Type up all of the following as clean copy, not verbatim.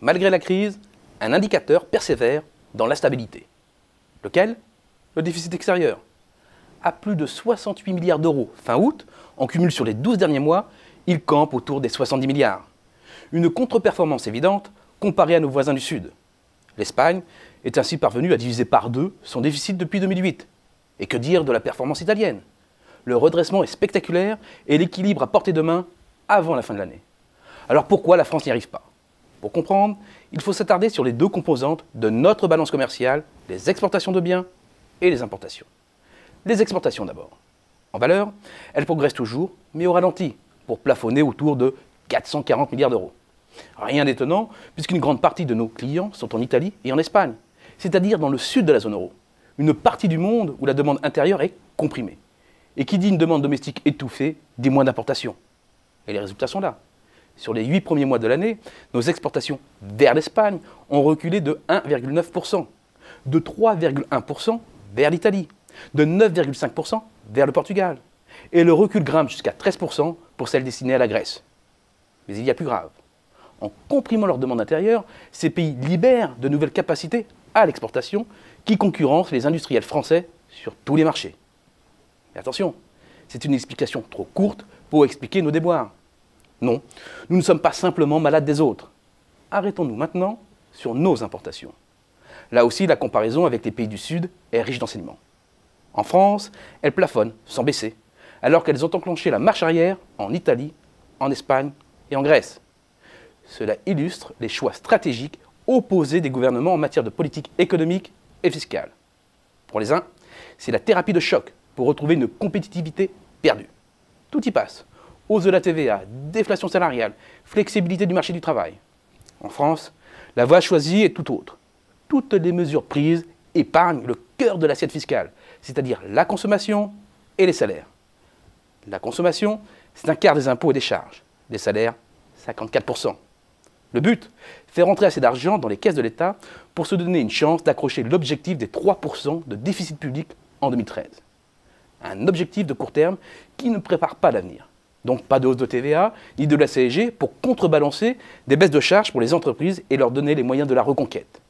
malgré la crise, un indicateur persévère dans la stabilité. Lequel? Le déficit extérieur. À plus de 68 milliards d'euros fin août, en cumul sur les 12 derniers mois, il campe autour des 70 milliards. Une contre-performance évidente comparée à nos voisins du Sud. L'Espagne est ainsi parvenue à diviser par 2 son déficit depuis 2008. Et que dire de la performance italienne? Le redressement est spectaculaire et l'équilibre à portée de main avant la fin de l'année. Alors pourquoi la France n'y arrive pas? Pour comprendre, il faut s'attarder sur les deux composantes de notre balance commerciale, les exportations de biens et les importations. Les exportations d'abord. En valeur, elles progressent toujours, mais au ralenti, pour plafonner autour de 440 milliards d'euros. Rien d'étonnant, puisqu'une grande partie de nos clients sont en Italie et en Espagne, c'est-à-dire dans le sud de la zone euro, une partie du monde où la demande intérieure est comprimée. Et qui dit une demande domestique étouffée, dit moins d'importations. Et les résultats sont là. Sur les 8 premiers mois de l'année, nos exportations vers l'Espagne ont reculé de 1,9%, de 3,1% vers l'Italie, de 9,5% vers le Portugal. Et le recul grimpe jusqu'à 13% pour celles destinées à la Grèce. Mais il y a plus grave. En comprimant leur demande intérieure, ces pays libèrent de nouvelles capacités à l'exportation qui concurrencent les industriels français sur tous les marchés. Mais attention, c'est une explication trop courte pour expliquer nos déboires. Non, nous ne sommes pas simplement malades des autres. Arrêtons-nous maintenant sur nos importations. Là aussi, la comparaison avec les pays du Sud est riche d'enseignements. En France, elles plafonnent sans baisser, alors qu'elles ont enclenché la marche arrière en Italie, en Espagne et en Grèce. Cela illustre les choix stratégiques opposés des gouvernements en matière de politique économique et fiscale. Pour les uns, c'est la thérapie de choc pour retrouver une compétitivité perdue. Tout y passe. Hausse de la TVA, déflation salariale, flexibilité du marché du travail. En France, la voie choisie est tout autre. Toutes les mesures prises épargnent le cœur de l'assiette fiscale, c'est-à-dire la consommation et les salaires. La consommation, c'est un quart des impôts et des charges. Les salaires, 54%. Le but, faire rentrer assez d'argent dans les caisses de l'État pour se donner une chance d'accrocher l'objectif des 3% de déficit public en 2013. Un objectif de court terme qui ne prépare pas l'avenir. Donc pas de hausse de TVA ni de la CSG pour contrebalancer des baisses de charges pour les entreprises et leur donner les moyens de la reconquête.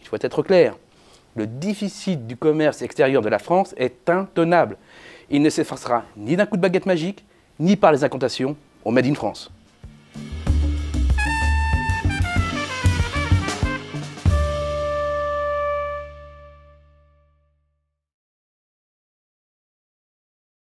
Il faut être clair, le déficit du commerce extérieur de la France est intenable. Il ne s'effacera ni d'un coup de baguette magique, ni par les incantations au Made in France.